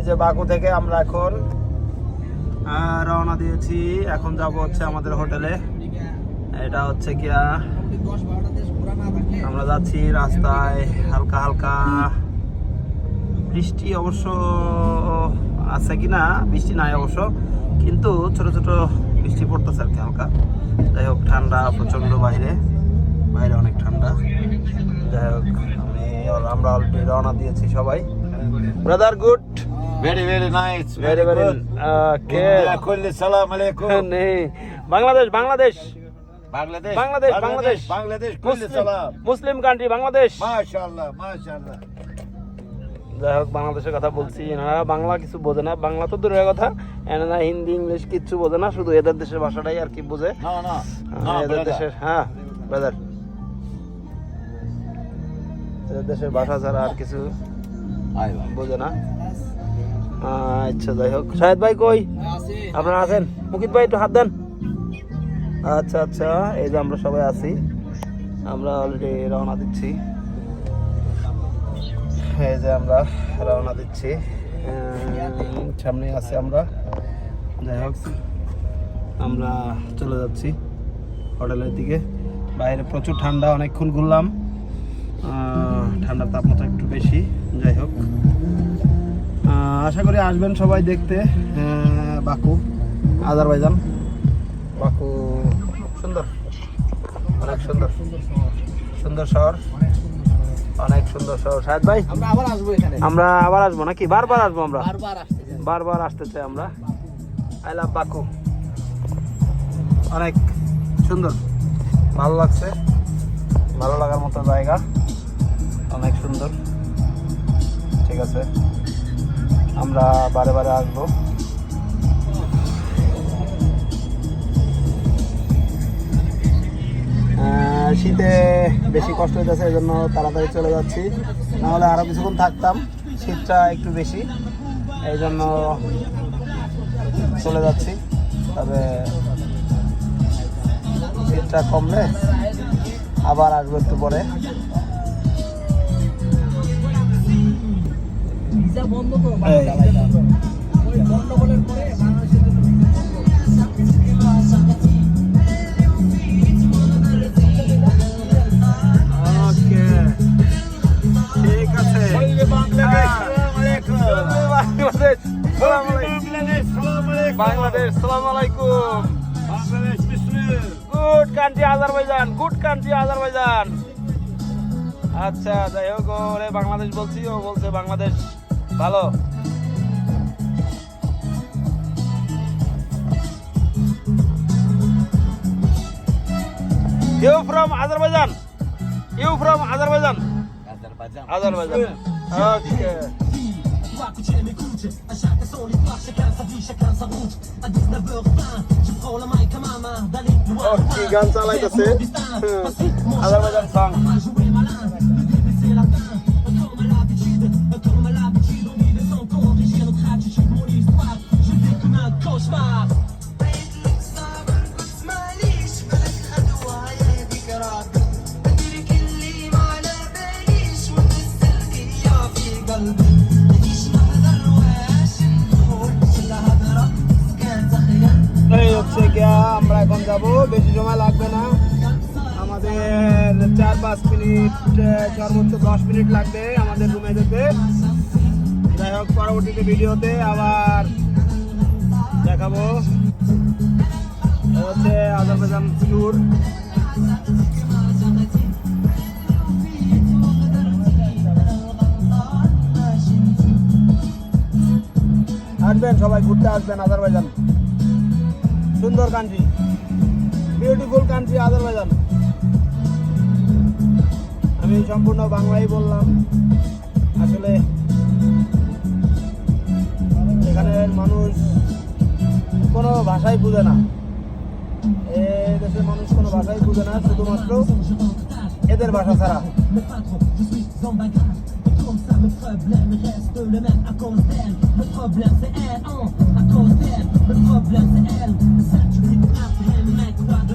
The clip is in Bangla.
যে বাকু থেকে আমরা এখন রওনা দিয়েছি। এখন যাব হচ্ছে আমাদের হোটেলে। এটা হচ্ছে গিয়া আমরা যাচ্ছি, রাস্তায় হালকা হালকা বৃষ্টি অবশ্য আছে কিনা, বৃষ্টি নাই অবশ্য, কিন্তু ছোট ছোট বৃষ্টি পড়তেছে আর কি হালকা। যাই হোক, ঠান্ডা প্রচন্ড, বাইরে অনেক ঠান্ডা। যাই হোক, আমরা অলরেডি রওনা দিয়েছি সবাই। Brother good, Very, very nice. very good. Okay. Kulli salam alaikum. नहीं, Bangladesh Bangladesh Bangladesh. Bangladesh Bangladesh Bangladesh. Kulli salam. মুসলিম কান্ট্রি বাংলাদেশ। MashaAllah, MashaAllah. যাই হোক, বাংলাদেশের কথা বলছি। এনারা বাংলা কিছু বোঝে না, বাংলা তো দূরের কথা, এনারা হিন্দি ইংলিশ কিচ্ছু বোঝে না, শুধু এদের দেশের ভাষাটাই আর কি বোঝে। No, no. এদের দেশের, হ্যাঁ ব্রাদার, এদের দেশের ভাষা ছাড়া আর কিছু Aywa. বোঝে না। আচ্ছা, যাই হোক, শাহেদ ভাই কই? আপনারা আছেন? মুকিত ভাই একটু হাত দেন। আচ্ছা আচ্ছা, এই যে আমরা সবাই আছি, আমরা অলরেডি রওনা দিচ্ছি। এই যে আমরা রওনা দিচ্ছি, সামনে আছি আমরা। যাই হোক, আমরা চলে যাচ্ছি হোটেলের দিকে। বাইরে প্রচুর ঠান্ডা, অনেকক্ষণ ঘুরলাম, ঠান্ডার তাপমাত্রা একটু বেশি। যাই হোক, আশা করি আসবেন সবাই দেখতে বাকু, আজারবাইজান। বাকু সুন্দর, অনেক সুন্দর, সুন্দর শহর, অনেক সুন্দর শহর। শাহেদ ভাই, আমরা আবার আসবো এখানে, আমরা আবার আসবো নাকি? বারবার আসবো আমরা, বারবার আসতে চাই আমরা। আই লাভ বাকু, অনেক সুন্দর, ভালো লাগছে, ভালো লাগার মতো জায়গা, অনেক সুন্দর। ঠিক আছে, আমরা বারে বারে আসবো। শীতে বেশি কষ্ট হইতেছে, এই জন্য তাড়াতাড়ি চলে যাচ্ছি, নাহলে আরো কিছুক্ষণ থাকতাম। শীতটা একটু বেশি, এই জন্য চলে যাচ্ছি। তবে শীতটা কমলে আবার আসবো একটু পরে। বন্ধ তো গন্ডগোলের পরে ঠিক আছে, বাংলাদেশ, সালাম আলাইকুম। Good country Azerbaijan, good country Azerbaijan. আচ্ছা, যাই হোক, ওরে বাংলাদেশ বলছি, ও বলছে বাংলাদেশ ভালো। You from Azerbaijan? You from Azerbaijan? Azerbaijan. Okay. কি গান চালাইতেছে? Azerbaijan song. এই হচ্ছে গিয়া, আমরা এখন যাব, বেশি সময় লাগবে না, আমাদের 4-5 মিনিট, সর্বোচ্চ 10 মিনিট লাগবে আমাদের রুমে যেতে। যাই হোক, পরবর্তীতে ভিডিওতে আবার দেখাবো। হচ্ছে আজারবাইজান ট্যুর। আসবেন সবাই, ঘুরতে আসবেন আজারবাইজান, সুন্দর কান্ট্রি, বিউটিফুল কান্ট্রি আজারবাইজান। আমি সম্পূর্ণ বাংলাই বললাম, আসলে এখানের মানুষ কোনো ভাষাই বুঝে না, এই দেশের মানুষ কোনো ভাষাই বুঝে না, শুধুমাত্র এদের ভাষা ছাড়া। Le problème reste le même à cause d'elle. Le problème c'est elle, à cause d'elle. Le problème c'est elle. Ça tu dis après, mec, quoi de